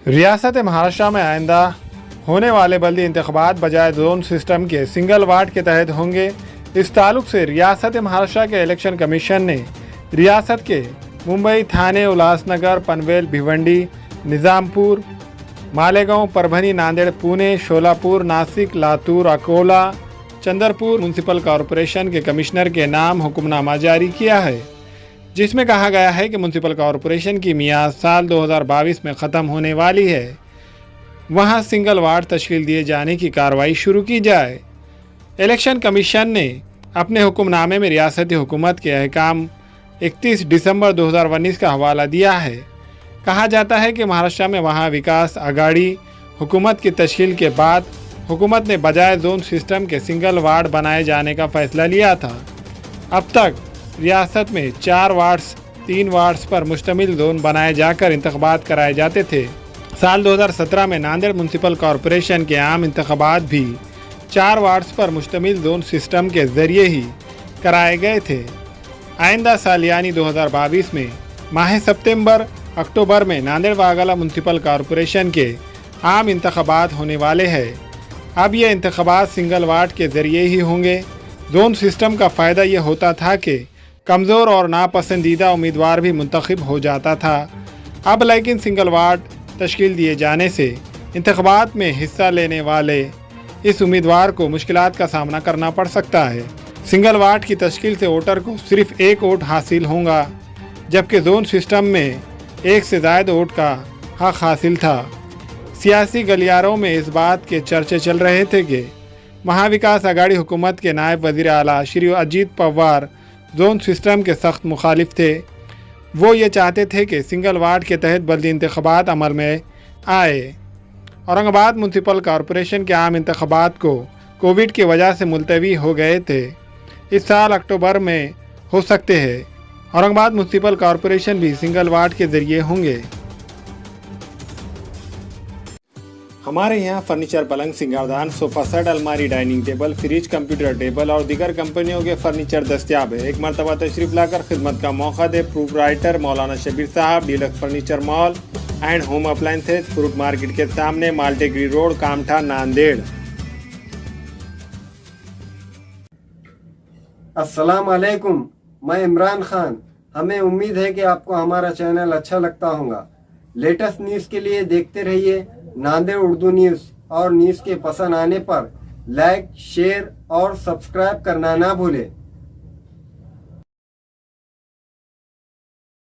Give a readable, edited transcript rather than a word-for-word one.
रियासत महाराष्ट्र में आइंदा होने वाले बल्दी इंतखाबात बजाय जोन सिस्टम के सिंगल वार्ड के तहत होंगे। इस ताल्लुक से रियासत महाराष्ट्र के इलेक्शन कमीशन ने रियासत के मुंबई, थाने, उल्लासनगर, पनवेल, भिवंडी, निज़ामपुर, मालेगांव, परभणी, नांदेड़, पुणे, शोलापुर, नासिक, लातूर, अकोला, चंद्रपुर म्यूनसिपल कॉरपोरेशन के कमिश्नर के नाम हुक्मनामा जारी किया है, जिसमें कहा गया है कि म्यूनसिपल कॉरपोरेशन की मियाद साल 2022 में ख़त्म होने वाली है, वहां सिंगल वार्ड तश्कील दिए जाने की कार्रवाई शुरू की जाए। इलेक्शन कमीशन ने अपने हुक्मनामे में रियासती हुकूमत के अहकाम 31 दिसंबर 2019 का हवाला दिया है। कहा जाता है कि महाराष्ट्र में वहां विकास आघाड़ी हुकूमत की तश्कील के बाद हुकूमत ने बजाय जोन सिस्टम के सिंगल वार्ड बनाए जाने का फैसला लिया था। अब तक रियासत में 4 वार्ड्स, 3 वार्ड्स पर मुश्तमिल जोन बनाए जाकर इंतखाबात कराए जाते थे। साल 2017 में नांदेड़ म्यूनसिपल कॉरपोरेशन के आम इंतखाबात भी 4 वार्ड्स पर मुश्तमिल जोन सिस्टम के ज़रिए ही कराए गए थे। आइंदा साल यानी 2022 में माह सितंबर अक्टूबर में नांदेड़ वागला म्यूनसिपल कॉरपोरेशन के आम इंतखाबात होने वाले हैं। अब ये इंतखाबात सिंगल वार्ड के ज़रिए ही होंगे। जोन सिस्टम का फ़ायदा ये होता था कि कमज़ोर और नापसंदीदा उम्मीदवार भी मुंतखब हो जाता था। अब लेकिन सिंगल वार्ड तश्कील दिए जाने से इंतखाबात में हिस्सा लेने वाले इस उम्मीदवार को मुश्किलात का सामना करना पड़ सकता है। सिंगल वार्ड की तश्कील से वोटर को सिर्फ 1 वोट हासिल होगा, जबकि जोन सिस्टम में 1 से ज़ायद वोट का हक हासिल था। सियासी गलियारों में इस बात के चर्चे चल रहे थे कि महाविकास आघाड़ी हुकूमत के नायब वज़ीर आला श्री अजीत पवार जोन सिस्टम के सख्त मुखालिफ थे। वो ये चाहते थे कि सिंगल वार्ड के तहत बल्दी इंतखाबात अमल में आए। औरंगाबाद म्यूनसिपल कॉरपोरेशन के आम इंतखाबात को कोविड की वजह से मुलतवी हो गए थे। इस साल अक्टूबर में हो सकते हैं। औरंगाबाद म्यूनसिपल कॉरपोरेशन भी सिंगल वार्ड के ज़रिए होंगे। हमारे यहाँ फर्नीचर, पलंग, सिंगारदान, सोफा सेट, अलमारी, dining table, fridge, computer table और दीगर कंपनियों के फर्नीचर दस्तियाब है। एक मरतबा तशरीफ लाकर खिदमत का मौका दे। प्रोपराइटर मौलाना शबीर साहब, deluxe furniture mall and home appliances, fruit market के सामने, माल्टेगरी रोड, कामठा, नांदेड़। अस्सलाम वालेकुम, मैं इमरान खान। हमें उम्मीद है कि आपको हमारा चैनल अच्छा लगता होगा। लेटेस्ट न्यूज़ के लिए देखते रहिए नांदेड़ उर्दू न्यूज़, और न्यूज़ के पसंद आने पर लाइक, शेयर और सब्सक्राइब करना ना भूलें।